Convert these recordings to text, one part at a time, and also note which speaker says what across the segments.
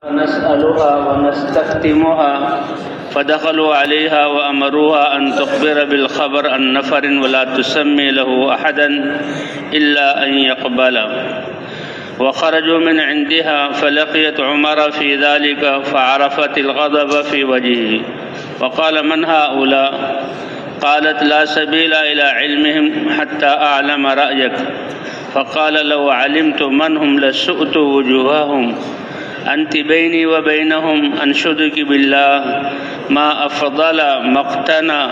Speaker 1: نسألها ونستختمها فدخلوا عليها وأمروها أن تخبر بالخبر عن نفر ولا تسمي له أحدا إلا أن يقبل. وخرجوا من عندها فلقيت عمر في ذلك فعرفت الغضب في وجهه وقال: من هؤلاء؟ قالت: لا سبيل إلى علمهم حتى أعلم رأيك. فقال: لو علمت من هم لسؤت وجوههم. أنت بيني وبينهم أنشدك بالله ما أفضل ما اقتنى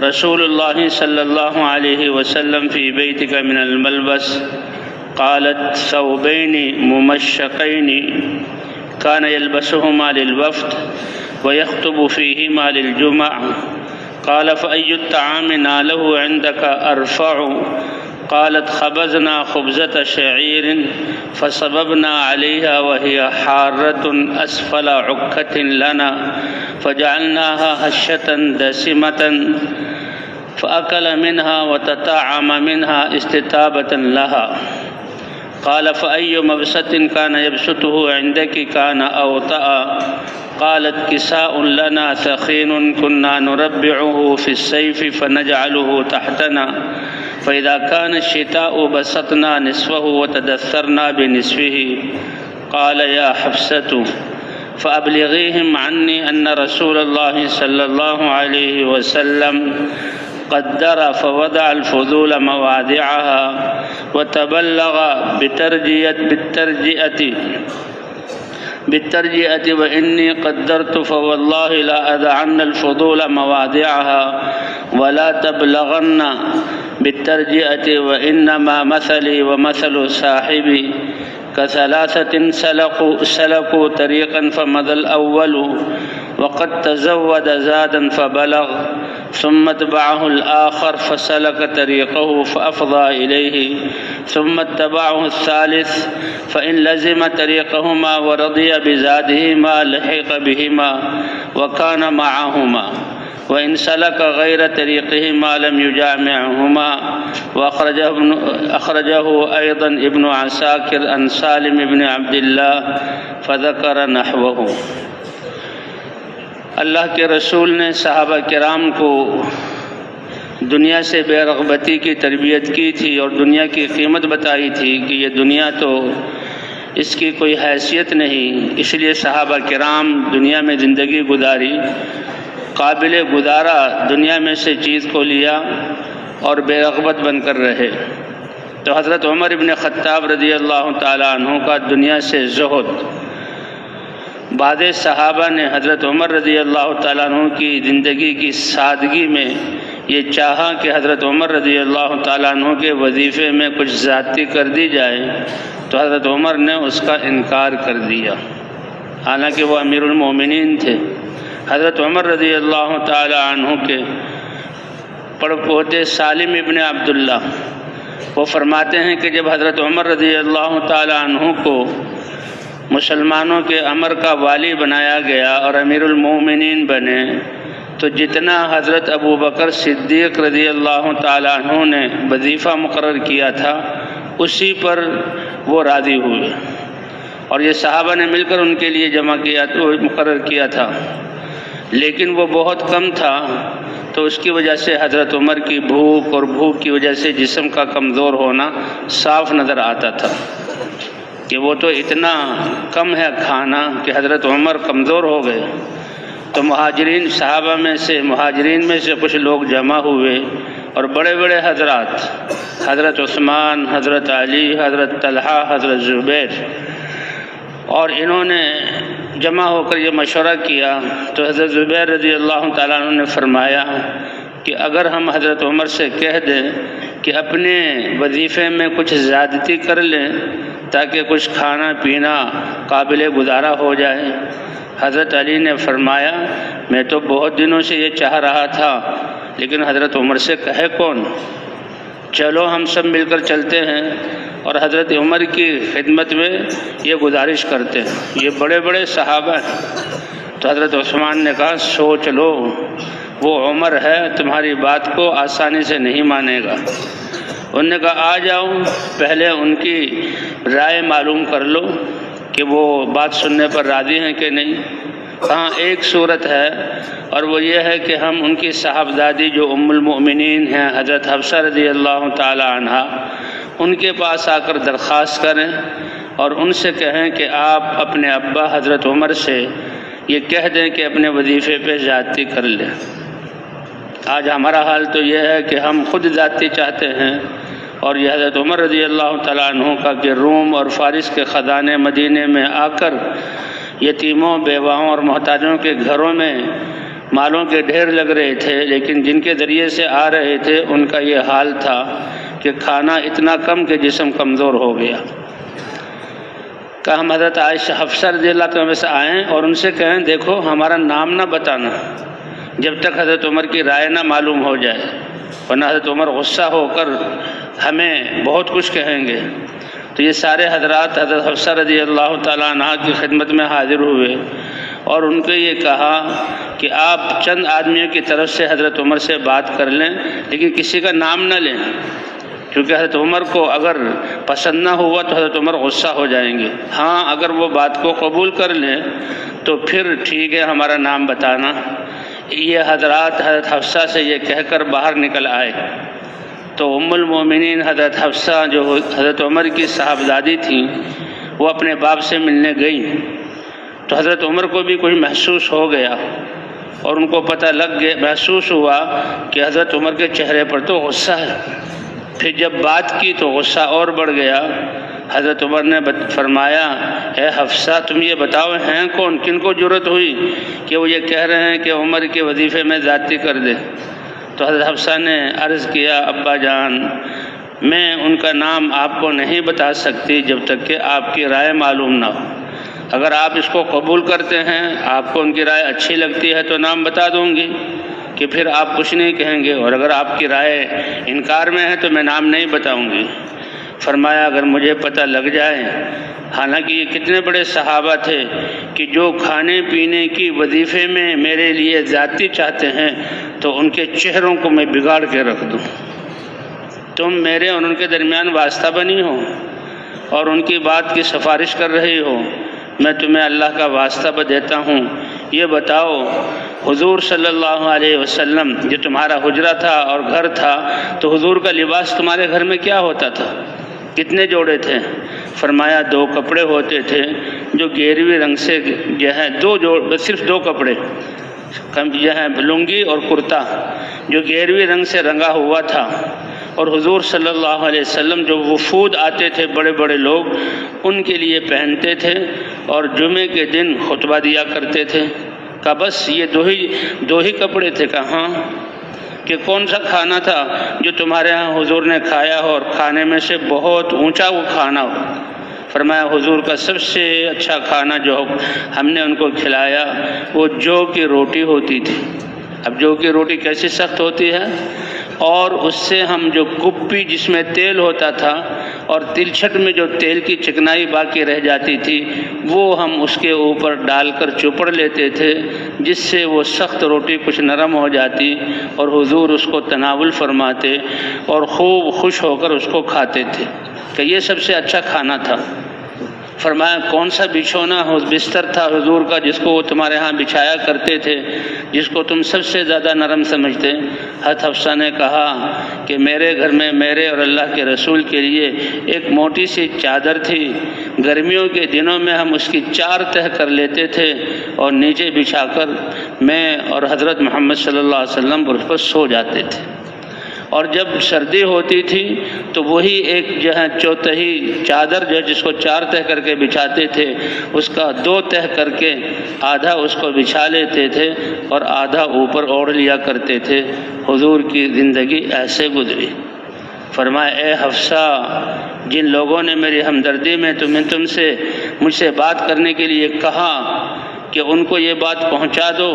Speaker 1: رسول الله صلى الله عليه وسلم في بيتك من الملبس. قالت: ثوبين ممشقين كان يلبسهما للوفد ويخطب فيهما للجمع. قال: فأي الطعام ناله عندك أرفع؟ قالت: خبزنا خبزة شعير فصببنا عليها وهي حارة أسفل عكة لنا فجعلناها هشة دسمة فأكل منها وتطعم منها استتابة لها. قال: فأي مبسط كان يبسطه عندك كان أوطأ؟ قالت: كساء لنا ثخين كنا نربعه في السيف فنجعله تحتنا فإذا كان الشتاء بسطنا نصفه وتدثرنا بنصفه. قال: يا حفصة فأبلغيهم عني أن رسول الله صلى الله عليه وسلم قدر فوضع الفضول مواضعها وتبلغ بالترجئة وإني قدرت فوالله لا أدعن الفضول مواضعها ولا تبلغن بالترجئة وإنما مثلي ومثل صاحبي كثلاثة سلكوا طريقا فمضى الأول وقد تزود زادا فبلغ ثم اتبعه الآخر فسلك طريقه فأفضى إليه ثم اتبعه الثالث فإن لزم طريقهما ورضي بزادهما لحق بهما وكان معهما وإن سلك غير طريقهما لم يجامعهما. وأخرجه أيضا ابن عساكر عن سالم بن عبد الله فذكر نحوه. اللہ کے رسول نے صحابہ کرام کو دنیا سے بے رغبتی کی تربیت کی تھی اور دنیا کی قیمت بتائی تھی کہ یہ دنیا تو اس کی کوئی حیثیت نہیں، اس لیے صحابہ کرام دنیا میں زندگی گزاری، قابل گزارا دنیا میں سے چیز کو لیا اور بے رغبت بن کر رہے. تو حضرت عمر ابن خطاب رضی اللہ تعالیٰ عنہ کا دنیا سے زہد، بعض صحابہ نے حضرت عمر رضی اللہ تعالیٰ عنہ کی زندگی کی سادگی میں یہ چاہا کہ حضرت عمر رضی اللہ تعالیٰ عنہ کے وظیفے میں کچھ زیادتی کر دی جائے، تو حضرت عمر نے اس کا انکار کر دیا، حالانکہ وہ امیر المومنین تھے. حضرت عمر رضی اللہ تعالیٰ عنہ کے پڑپوتے سالم ابن عبداللہ وہ فرماتے ہیں کہ جب حضرت عمر رضی اللہ تعالیٰ عنہ کو مسلمانوں کے امر کا والی بنایا گیا اور امیر المومنین بنے، تو جتنا حضرت ابو بکر صدیق رضی اللہ تعالیٰ عنہ نے وظیفہ مقرر کیا تھا اسی پر وہ راضی ہوئے، اور یہ صحابہ نے مل کر ان کے لیے مقرر کیا تھا، لیکن وہ بہت کم تھا. تو اس کی وجہ سے حضرت عمر کی بھوک اور بھوک کی وجہ سے جسم کا کمزور ہونا صاف نظر آتا تھا کہ وہ تو اتنا کم ہے کھانا کہ حضرت عمر کمزور ہو گئے. تو مہاجرین میں سے کچھ لوگ جمع ہوئے اور بڑے بڑے حضرات، حضرت عثمان، حضرت علی، حضرت طلحہ، حضرت زبیر، اور انہوں نے جمع ہو کر یہ مشورہ کیا. تو حضرت زبیر رضی اللہ تعالیٰ عنہ نے فرمایا کہ اگر ہم حضرت عمر سے کہہ دیں کہ اپنے وظیفے میں کچھ زیادتی کر لیں تاکہ کچھ کھانا پینا قابل گزارا ہو جائے. حضرت علی نے فرمایا میں تو بہت دنوں سے یہ چاہ رہا تھا، لیکن حضرت عمر سے کہے کون، چلو ہم سب مل کر چلتے ہیں اور حضرت عمر کی خدمت میں یہ گزارش کرتے ہیں، یہ بڑے بڑے صحابہ ہیں. تو حضرت عثمان نے کہا سوچ لو، وہ عمر ہے تمہاری بات کو آسانی سے نہیں مانے گا. انہوں نے کہا آ جاؤ، پہلے ان کی رائے معلوم کر لو کہ وہ بات سننے پر راضی ہیں کہ نہیں؟ ہاں ایک صورت ہے، اور وہ یہ ہے کہ ہم ان کی صاحبزادی جو ام المؤمنین ہیں حضرت حفصہ رضی اللہ تعالی عنہا، ان کے پاس آ کر درخواست کریں اور ان سے کہیں کہ آپ اپنے ابا حضرت عمر سے یہ کہہ دیں کہ اپنے وظیفے پہ زیادتی کر لیں۔ آج ہمارا حال تو یہ ہے کہ ہم خود زیادتی چاہتے ہیں، اور یہ حضرت عمر رضی اللہ تعالیٰ عنہ کا کہ روم اور فارس کے خزانے مدینے میں آ کر یتیموں، بیواؤں اور محتاجوں کے گھروں میں مالوں کے ڈھیر لگ رہے تھے، لیکن جن کے ذریعے سے آ رہے تھے ان کا یہ حال تھا کہ کھانا اتنا کم کہ جسم کمزور ہو گیا۔ کہ ہم حضرت عائشہ حفصہ رضی اللہ عنہ سے آئیں اور ان سے کہیں دیکھو ہمارا نام نہ بتانا جب تک حضرت عمر کی رائے نہ معلوم ہو جائے، ورنہ حضرت عمر غصہ ہو کر ہمیں بہت کچھ کہیں گے۔ تو یہ سارے حضرات حضرت حفصہ رضی اللہ تعالیٰ عنہ کی خدمت میں حاضر ہوئے اور ان کو یہ کہا کہ آپ چند آدمیوں کی طرف سے حضرت عمر سے بات کر لیں، لیکن کسی کا نام نہ لیں، کیونکہ حضرت عمر کو اگر پسند نہ ہوا تو حضرت عمر غصہ ہو جائیں گے۔ ہاں اگر وہ بات کو قبول کر لیں تو پھر ٹھیک ہے ہمارا نام بتانا۔ یہ حضرات حضرت حفصہ سے یہ کہہ کر باہر نکل آئے تو ام المومنین حضرت حفصہ جو حضرت عمر کی صاحبزادی تھیں وہ اپنے باپ سے ملنے گئیں، تو حضرت عمر کو بھی کچھ محسوس ہو گیا اور ان کو پتہ لگ گیا، محسوس ہوا کہ حضرت عمر کے چہرے پر تو غصہ ہے۔ پھر جب بات کی تو غصہ اور بڑھ گیا۔ حضرت عمر نے فرمایا اے حفصہ تم یہ بتاؤ ہیں کون، کن کو جرأت ہوئی کہ وہ یہ کہہ رہے ہیں کہ عمر کے وظیفے میں زیادتی کر دے؟ تو حضرت حفصہ نے عرض کیا ابا جان میں ان کا نام آپ کو نہیں بتا سکتی جب تک کہ آپ کی رائے معلوم نہ ہو۔ اگر آپ اس کو قبول کرتے ہیں، آپ کو ان کی رائے اچھی لگتی ہے تو نام بتا دوں گی کہ پھر آپ کچھ نہیں کہیں گے، اور اگر آپ کی رائے انکار میں ہے تو میں نام نہیں بتاؤں گی۔ فرمایا اگر مجھے پتہ لگ جائے، حالانکہ یہ کتنے بڑے صحابہ تھے کہ جو کھانے پینے کی وظیفے میں میرے لیے زیادتی چاہتے ہیں تو ان کے چہروں کو میں بگاڑ کے رکھ دوں۔ تم میرے اور ان کے درمیان واسطہ بنی ہو اور ان کی بات کی سفارش کر رہی ہو، میں تمہیں اللہ کا واسطہ دیتا ہوں، یہ بتاؤ حضور صلی اللہ علیہ وسلم جو تمہارا حجرہ تھا اور گھر تھا تو حضور کا لباس تمہارے گھر میں کیا ہوتا تھا؟ کتنے جوڑے تھے؟ فرمایا 2 کپڑے ہوتے تھے جو گیروی رنگ سے جو ہے صرف 2 کپڑے جو ہے لنگی اور کرتا جو گیروی رنگ سے رنگا ہوا تھا، اور حضور صلی اللہ علیہ وسلم جو وفود آتے تھے بڑے بڑے لوگ ان کے لیے پہنتے تھے اور جمعے کے دن خطبہ دیا کرتے تھے۔ کہ بس یہ دو ہی کپڑے تھے؟ کہاں کہ کون سا کھانا تھا جو تمہارے ہاں حضور نے کھایا ہو اور کھانے میں سے بہت اونچا وہ کھانا ہو؟ فرمایا حضور کا سب سے اچھا کھانا جو ہم نے ان کو کھلایا وہ جو کی روٹی ہوتی تھی۔ اب جو کی روٹی کیسی سخت ہوتی ہے، اور اس سے ہم جو کپی جس میں تیل ہوتا تھا اور تلچھٹ میں جو تیل کی چکنائی باقی رہ جاتی تھی وہ ہم اس کے اوپر ڈال کر چپڑ لیتے تھے، جس سے وہ سخت روٹی کچھ نرم ہو جاتی اور حضور اس کو تناول فرماتے اور خوب خوش ہو کر اس کو کھاتے تھے۔ کہ یہ سب سے اچھا کھانا تھا۔ فرمایا کون سا بچھونا بستر تھا حضور کا جس کو وہ تمہارے ہاں بچھایا کرتے تھے، جس کو تم سب سے زیادہ نرم سمجھتے؟ حضرت حفصہ نے کہا کہ میرے گھر میں میرے اور اللہ کے رسول کے لیے ایک موٹی سی چادر تھی، گرمیوں کے دنوں میں ہم اس کی 4 تہہ کر لیتے تھے اور نیچے بچھا کر میں اور حضرت محمد صلی اللہ علیہ وسلم اس پر سو جاتے تھے، اور جب سردی ہوتی تھی تو وہی ایک جو ہے چوتہی چادر جو جس کو 4 تہہ کر کے بچھاتے تھے اس کا 2 تہہ کر کے آدھا اس کو بچھا لیتے تھے اور آدھا اوپر اوڑھ لیا کرتے تھے۔ حضور کی زندگی ایسے گزری۔ فرمایا اے حفصہ جن لوگوں نے میری ہمدردی میں تم سے مجھ سے بات کرنے کے لیے کہا کہ ان کو یہ بات پہنچا دو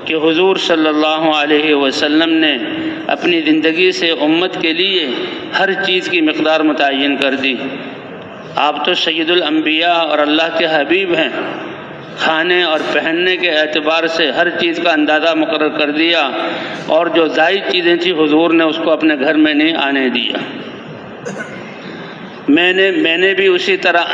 Speaker 1: کہ حضور صلی اللہ علیہ وسلم نے اپنی زندگی سے امت کے لیے ہر چیز کی مقدار متعین کر دی۔ آپ تو سید الانبیاء اور اللہ کے حبیب ہیں، کھانے اور پہننے کے اعتبار سے ہر چیز کا اندازہ مقرر کر دیا، اور جو زائد چیزیں تھیں حضور نے اس کو اپنے گھر میں نہیں آنے دیا۔ میں نے بھی اسی طرح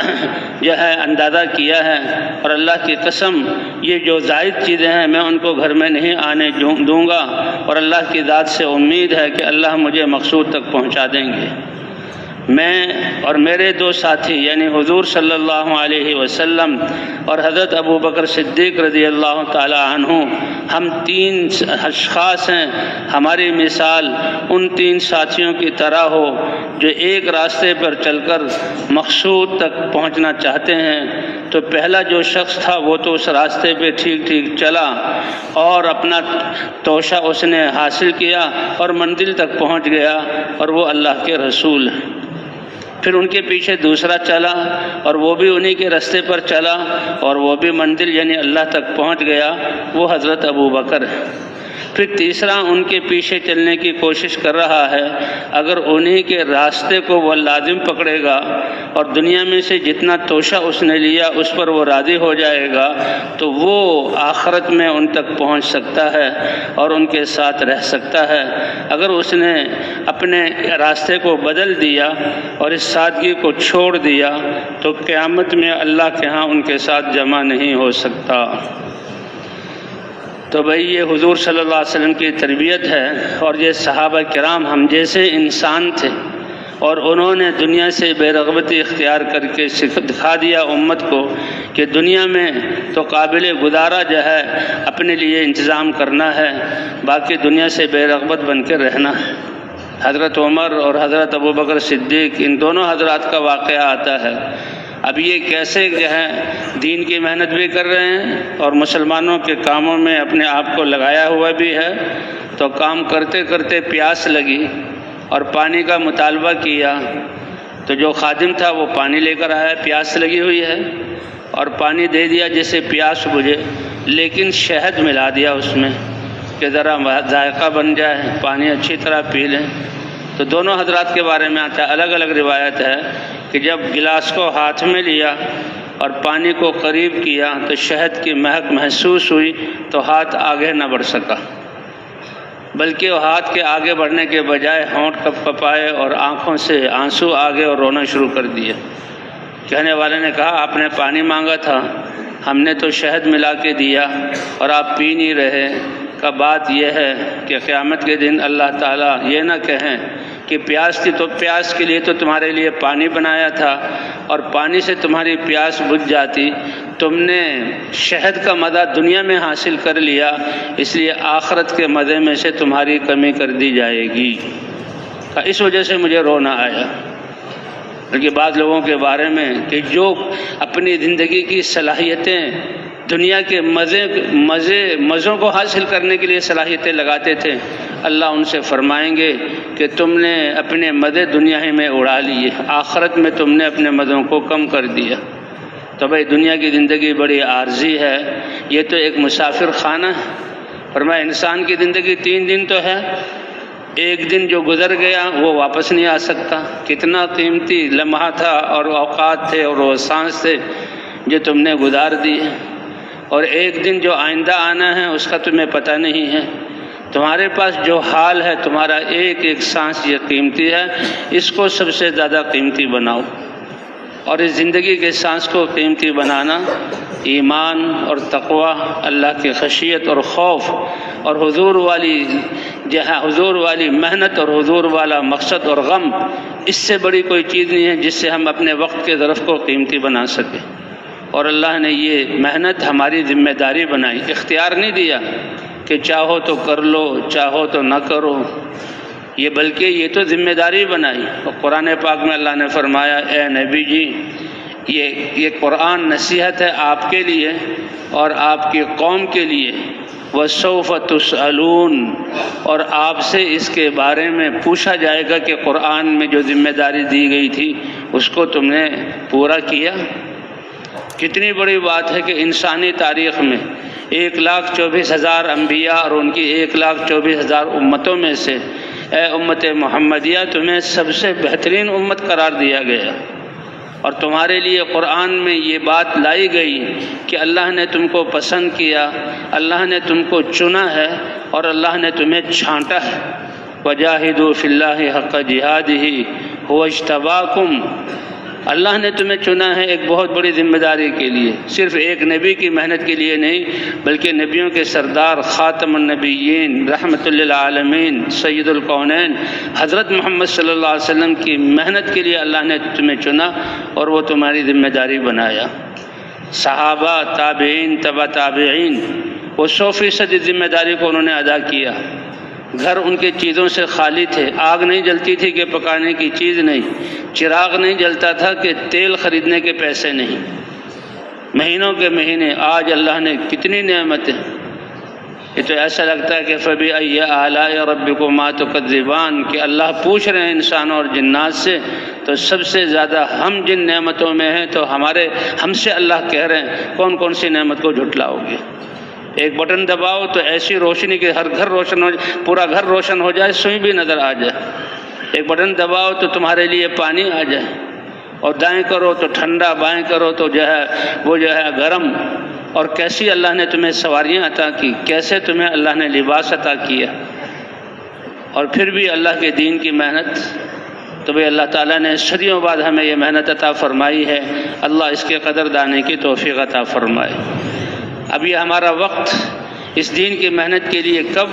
Speaker 1: جو ہے اندازہ کیا ہے، اور اللہ کی قسم یہ جو زائد چیزیں ہیں میں ان کو گھر میں نہیں آنے دوں گا، اور اللہ کی ذات سے امید ہے کہ اللہ مجھے مقصود تک پہنچا دیں گے۔ میں اور میرے دو ساتھی یعنی حضور صلی اللہ علیہ وسلم اور حضرت ابو بکر صدیق رضی اللہ تعالی عنہ، ہم 3 اشخاص ہیں۔ ہماری مثال ان 3 ساتھیوں کی طرح ہو جو ایک راستے پر چل کر مقصود تک پہنچنا چاہتے ہیں۔ تو پہلا جو شخص تھا وہ تو اس راستے پہ ٹھیک چلا اور اپنا توشہ اس نے حاصل کیا اور منزل تک پہنچ گیا، اور وہ اللہ کے رسول ہیں۔ پھر ان کے پیچھے دوسرا چلا اور وہ بھی انہی کے راستے پر چلا اور وہ بھی منزل یعنی اللہ تک پہنچ گیا، وہ حضرت ابو بکر ہے۔ پھر تیسرا ان کے پیچھے چلنے کی کوشش کر رہا ہے، اگر انہی کے راستے کو وہ لازم پکڑے گا اور دنیا میں سے جتنا توشہ اس نے لیا اس پر وہ راضی ہو جائے گا تو وہ آخرت میں ان تک پہنچ سکتا ہے اور ان کے ساتھ رہ سکتا ہے۔ اگر اس نے اپنے راستے کو بدل دیا اور اس سادگی کو چھوڑ دیا تو قیامت میں اللہ کے ہاں ان کے ساتھ جمع نہیں ہو سکتا۔ تو بھئی یہ حضور صلی اللہ علیہ وسلم کی تربیت ہے، اور یہ صحابہ کرام ہم جیسے انسان تھے، اور انہوں نے دنیا سے بے رغبتی اختیار کر کے دکھا دیا امت کو کہ دنیا میں تو قابل گزارا جو ہے اپنے لیے انتظام کرنا ہے، باقی دنیا سے بے رغبت بن کے رہنا ہے۔ حضرت عمر اور حضرت ابو بکر صدیق ان دونوں حضرات کا واقعہ آتا ہے۔ اب یہ کیسے جو ہے دین کی محنت بھی کر رہے ہیں اور مسلمانوں کے کاموں میں اپنے آپ کو لگایا ہوا بھی ہے، تو کام کرتے کرتے پیاس لگی اور پانی کا مطالبہ کیا، تو جو خادم تھا وہ پانی لے کر آیا، پیاس لگی ہوئی ہے اور پانی دے دیا جیسے پیاس بجھے، لیکن شہد ملا دیا اس میں کہ ذرا ذائقہ بن جائے، پانی اچھی طرح پی لیں۔ تو دونوں حضرات کے بارے میں آتا ہے، الگ الگ روایت ہے کہ جب گلاس کو ہاتھ میں لیا اور پانی کو قریب کیا تو شہد کی مہک محسوس ہوئی، تو ہاتھ آگے نہ بڑھ سکا، بلکہ وہ ہاتھ کے آگے بڑھنے کے بجائے ہونٹ کپ کپائے اور آنکھوں سے آنسو آگے اور رونا شروع کر دیا۔ کہنے والے نے کہا آپ نے پانی مانگا تھا، ہم نے تو شہد ملا کے دیا اور آپ پی نہیں رہے۔ کا بات یہ ہے کہ قیامت کے دن اللہ تعالیٰ یہ نہ کہیں کہ پیاس تھی تو پیاس کے لیے تو تمہارے لیے پانی بنایا تھا اور پانی سے تمہاری پیاس بجھ جاتی، تم نے شہد کا مزہ دنیا میں حاصل کر لیا، اس لیے آخرت کے مزے میں سے تمہاری کمی کر دی جائے گی۔ اس وجہ سے مجھے رونا آیا۔ بلکہ بعض لوگوں کے بارے میں کہ جو اپنی زندگی کی صلاحیتیں دنیا کے مزوں کو حاصل کرنے کے لیے صلاحیتیں لگاتے تھے، اللہ ان سے فرمائیں گے کہ تم نے اپنے مزے دنیا ہی میں اڑا لیے، آخرت میں تم نے اپنے مزوں کو کم کر دیا۔ تو بھائی دنیا کی زندگی بڑی عارضی ہے، یہ تو ایک مسافر خانہ ہے۔ فرمایا انسان کی زندگی 3 دن تو ہے، ایک دن جو گزر گیا وہ واپس نہیں آ سکتا۔ کتنا قیمتی لمحہ تھا اور اوقات تھے اور وہ سانس تھے جو تم نے گزار دی ہے، اور ایک دن جو آئندہ آنا ہے اس کا تمہیں پتہ نہیں ہے۔ تمہارے پاس جو حال ہے، تمہارا ایک ایک سانس یہ قیمتی ہے، اس کو سب سے زیادہ قیمتی بناؤ۔ اور اس زندگی کے سانس کو قیمتی بنانا ایمان اور تقوی، اللہ کی خشیت اور خوف اور حضور والی محنت اور حضور والا مقصد اور غم، اس سے بڑی کوئی چیز نہیں ہے جس سے ہم اپنے وقت کے ظرف کو قیمتی بنا سکیں۔ اور اللہ نے یہ محنت ہماری ذمہ داری بنائی، اختیار نہیں دیا کہ چاہو تو کر لو چاہو تو نہ کرو، یہ بلکہ یہ تو ذمہ داری بنائی۔ اور قرآن پاک میں اللہ نے فرمایا اے نبی جی، یہ قرآن نصیحت ہے آپ کے لیے اور آپ کی قوم کے لیے، وَسَوْفَ تُسْأَلُونَ، اور آپ سے اس کے بارے میں پوچھا جائے گا کہ قرآن میں جو ذمہ داری دی گئی تھی اس کو تم نے پورا کیا۔ کتنی بڑی بات ہے کہ انسانی تاریخ میں 1,24,000 انبیاء اور ان کی 1,24,000 امتوں میں سے اے امت محمدیہ تمہیں سب سے بہترین امت قرار دیا گیا، اور تمہارے لیے قرآن میں یہ بات لائی گئی کہ اللہ نے تم کو پسند کیا، اللہ نے تم کو چنا ہے اور اللہ نے تمہیں چھانٹا ہے۔ وَجَاهِدُوا فِي اللَّهِ حَقَّ جِهَادِهِ هُوَ اجْتَبَاكُمْ، اللہ نے تمہیں چنا ہے ایک بہت بڑی ذمہ داری کے لیے، صرف ایک نبی کی محنت کے لیے نہیں، بلکہ نبیوں کے سردار خاتم النبیین رحمت للعالمین سید الکونین حضرت محمد صلی اللہ علیہ وسلم کی محنت کے لیے اللہ نے تمہیں چنا اور وہ تمہاری ذمہ داری بنایا۔ صحابہ، تابعین، تبع تابعین، وہ 100% ذمہ داری کو انہوں نے ادا کیا۔ گھر ان کے چیزوں سے خالی تھے، آگ نہیں جلتی تھی کہ پکانے کی چیز نہیں، چراغ نہیں جلتا تھا کہ تیل خریدنے کے پیسے نہیں۔ مہینوں کے مہینے، آج اللہ نے کتنی نعمتیں، یہ تو ایسا لگتا ہے کہ فَبِأَيِّ آلَاءِ رَبِّكُمَا تُكَذِّبَانِ کہ اللہ پوچھ رہے ہیں انسانوں اور جنات سے، تو سب سے زیادہ ہم جن نعمتوں میں ہیں تو ہم سے اللہ کہہ رہے ہیں کون کون سی نعمت کو جھٹلاؤ گے۔ ایک بٹن دباؤ تو ایسی روشنی کہ ہر گھر روشن ہو جائے، پورا گھر روشن ہو جائے، سوئی بھی نظر آ جائے۔ ایک بٹن دباؤ تو تمہارے لیے پانی آ جائے، اور دائیں کرو تو ٹھنڈا، بائیں کرو تو وہ گرم۔ اور کیسی اللہ نے تمہیں سواریاں عطا کی، کیسے تمہیں اللہ نے لباس عطا کیا، اور پھر بھی اللہ کے دین کی محنت۔ تو بھئی اللہ تعالیٰ نے صدیوں بعد ہمیں یہ محنت عطا فرمائی ہے، اللہ اس کے قدر دانے کی توفیق عطا فرمائے۔ اب یہ ہمارا وقت اس دین کی محنت کے لیے کب،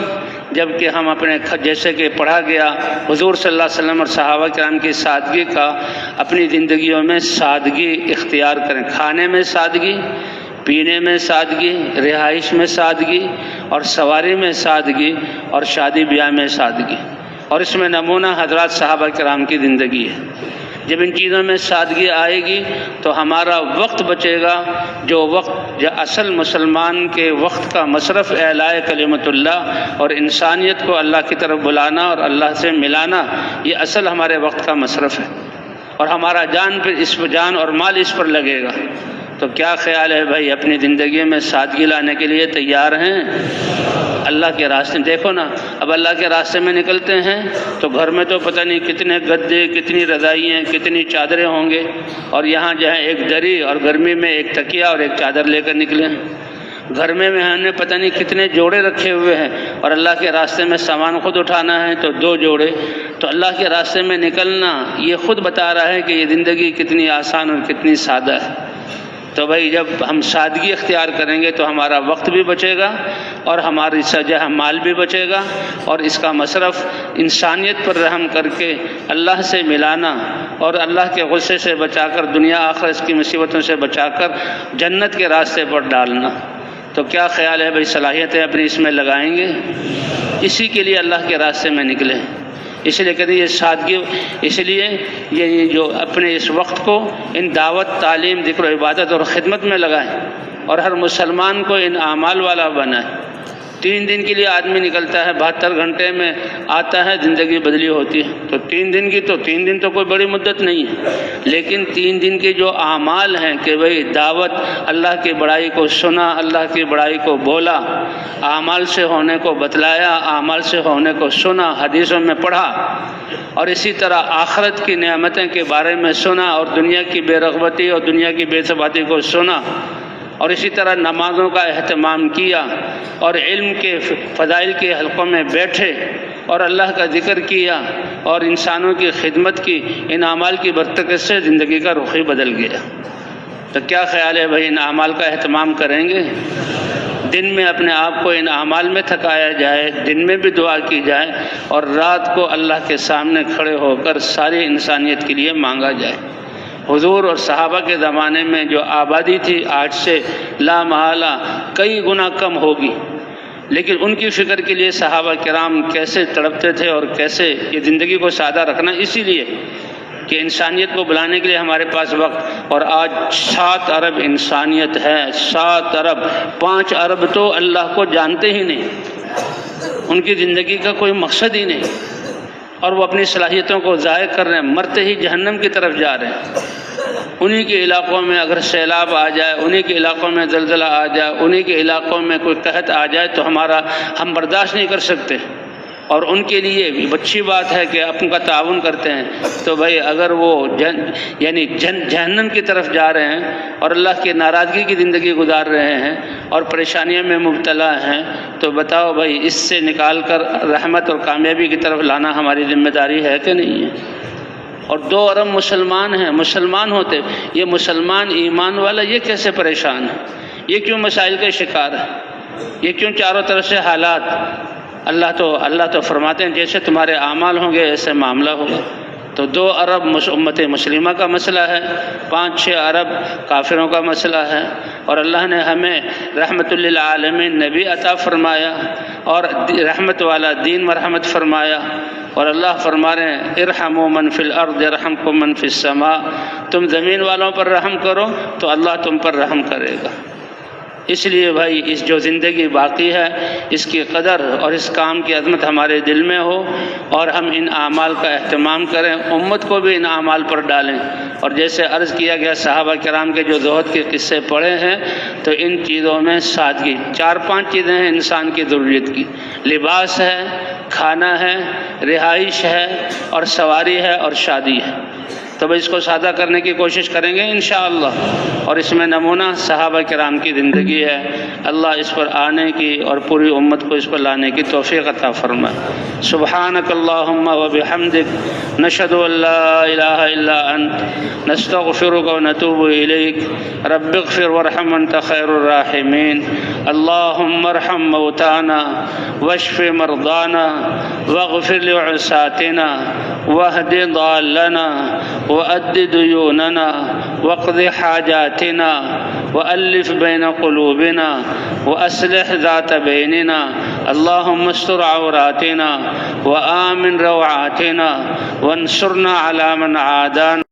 Speaker 1: جب کہ ہم اپنے جیسے کہ پڑھا گیا حضور صلی اللہ علیہ وسلم اور صحابہ کرام کی سادگی کا اپنی زندگیوں میں سادگی اختیار کریں، کھانے میں سادگی، پینے میں سادگی، رہائش میں سادگی، اور سواری میں سادگی، اور شادی بیاہ میں سادگی۔ اور اس میں نمونہ حضرات صحابہ کرام کی زندگی ہے۔ جب ان چیزوں میں سادگی آئے گی تو ہمارا وقت بچے گا، جو وقت جو اصل مسلمان کے وقت کا مصرف اعلاء کلمت اللہ اور انسانیت کو اللہ کی طرف بلانا اور اللہ سے ملانا، یہ اصل ہمارے وقت کا مصرف ہے، اور ہمارا جان اور مال اس پر لگے گا۔ تو کیا خیال ہے بھائی، اپنی زندگی میں سادگی لانے کے لیے تیار ہیں؟ اللہ کے راستے دیکھو نا، اب اللہ کے راستے میں نکلتے ہیں تو گھر میں تو پتہ نہیں کتنے گدے، کتنی رضائیاں، کتنی چادریں ہوں گے، اور یہاں جو ہے ایک دری، اور گرمی میں ایک تکیہ اور ایک چادر لے کر نکلے ہیں۔ گھر میں ہم نے پتہ نہیں کتنے جوڑے رکھے ہوئے ہیں، اور اللہ کے راستے میں سامان خود اٹھانا ہے تو 2 جوڑے۔ تو اللہ کے راستے میں نکلنا یہ خود بتا رہا ہے کہ یہ زندگی کتنی آسان اور کتنی سادہ ہے۔ تو بھائی جب ہم سادگی اختیار کریں گے تو ہمارا وقت بھی بچے گا، اور ہماری مال بھی بچے گا، اور اس کا مصرف انسانیت پر رحم کر کے اللہ سے ملانا، اور اللہ کے غصے سے بچا کر، دنیا آخرت کی مصیبتوں سے بچا کر جنت کے راستے پر ڈالنا۔ تو کیا خیال ہے بھائی، صلاحیتیں اپنی اس میں لگائیں گے؟ اسی کے لیے اللہ کے راستے میں نکلیں۔ اس لیے کہتے ہیں یہ سادگی، اس لیے یہ جو اپنے اس وقت کو ان دعوت، تعلیم، ذکر و عبادت اور خدمت میں لگائیں، اور ہر مسلمان کو ان اعمال والا بنائیں۔ 3 دن کے لیے آدمی نکلتا ہے، 72 گھنٹے میں آتا ہے، زندگی بدلی ہوتی ہے۔ تو 3 دن کی تو 3 دن تو کوئی بڑی مدت نہیں ہے، لیکن 3 دن کے جو اعمال ہیں کہ بھئی دعوت، اللہ کی بڑائی کو سنا، اللہ کی بڑائی کو بولا، اعمال سے ہونے کو بتلایا، اعمال سے ہونے کو سنا، حدیثوں میں پڑھا، اور اسی طرح آخرت کی نعمتیں کے بارے میں سنا، اور دنیا کی بے رغبتی اور دنیا کی بے ثباتی کو سنا، اور اسی طرح نمازوں کا اہتمام کیا، اور علم کے فضائل کے حلقوں میں بیٹھے اور اللہ کا ذکر کیا اور انسانوں کی خدمت کی، ان اعمال کی برکت سے زندگی کا رخ ہی بدل گیا۔ تو کیا خیال ہے بھائی، ان اعمال کا اہتمام کریں گے؟ دن میں اپنے آپ کو ان اعمال میں تھکایا جائے، دن میں بھی دعا کی جائے، اور رات کو اللہ کے سامنے کھڑے ہو کر ساری انسانیت کے لیے مانگا جائے۔ حضور اور صحابہ کے زمانے میں جو آبادی تھی آج سے لا محالہ کئی گنا کم ہوگی، لیکن ان کی فکر کے لیے صحابہ کرام کیسے تڑپتے تھے اور کیسے یہ زندگی کو سادہ رکھنا، اسی لیے کہ انسانیت کو بلانے کے لیے ہمارے پاس وقت، اور آج 7 ارب انسانیت ہے، 7 ارب، 5 ارب تو اللہ کو جانتے ہی نہیں، ان کی زندگی کا کوئی مقصد ہی نہیں، اور وہ اپنی صلاحیتوں کو ضائع کر رہے ہیں، مرتے ہی جہنم کی طرف جا رہے ہیں۔ انہی کے علاقوں میں اگر سیلاب آ جائے، انہی کے علاقوں میں زلزلہ آ جائے، انہی کے علاقوں میں کوئی قحط آ جائے تو ہم برداشت نہیں کر سکتے، اور ان کے لیے بھی اچھی بات ہے کہ ان کا تعاون کرتے ہیں۔ تو بھائی اگر وہ جہنم کی طرف جا رہے ہیں اور اللہ کی ناراضگی کی زندگی گزار رہے ہیں اور پریشانیوں میں مبتلا ہیں، تو بتاؤ بھائی اس سے نکال کر رحمت اور کامیابی کی طرف لانا ہماری ذمہ داری ہے کہ نہیں ہے؟ اور 2 ارب مسلمان ہیں، مسلمان ہوتے یہ مسلمان ایمان والا یہ کیسے پریشان ہے؟ یہ کیوں مسائل کے شکار ہے؟ یہ کیوں چاروں طرف سے حالات؟ اللہ تو فرماتے ہیں جیسے تمہارے اعمال ہوں گے ایسے معاملہ ہوگا۔ تو 2 ارب امت مسلمہ کا مسئلہ ہے، 5-6 ارب کافروں کا مسئلہ ہے، اور اللہ نے ہمیں رحمت للعالمین نبی عطا فرمایا اور رحمت والا دین مرحمت فرمایا، اور اللہ فرما رہے ہیں ارحموا من فی الارض یرحمکم من فی السماء، تم زمین والوں پر رحم کرو تو اللہ تم پر رحم کرے گا۔ اس لیے بھائی اس جو زندگی باقی ہے اس کی قدر اور اس کام کی عظمت ہمارے دل میں ہو، اور ہم ان اعمال کا اہتمام کریں، امت کو بھی ان اعمال پر ڈالیں۔ اور جیسے عرض کیا گیا صحابہ کرام کے جو زہد کے قصے پڑھے ہیں تو ان چیزوں میں سادگی، 4-5 چیزیں ہیں انسان کی ضروریت کی، لباس ہے، کھانا ہے، رہائش ہے، اور سواری ہے، اور شادی ہے۔ تو اس کو سادہ کرنے کی کوشش کریں گے انشاءاللہ، اور اس میں نمونہ صحابہ کرام کی زندگی ہے۔ اللہ اس پر آنے کی اور پوری امت کو اس پر لانے کی توفیق عطا فرمائے۔ سبحانک اللہم و بحمدک، نشہد ان لا الہ الا انت، نستغفرک و نتوب الیک، رب اغفر وارحم انت خیر الراحمین۔ اللہم ارحم موتانا واشف مرضانا واغفر لعصاتنا واہد ضالنا وأد ديوننا واقض حاجاتنا وألف بين قلوبنا وأصلح ذات بيننا، اللهم استر عوراتنا وآمن روعاتنا وانصرنا على من عادانا۔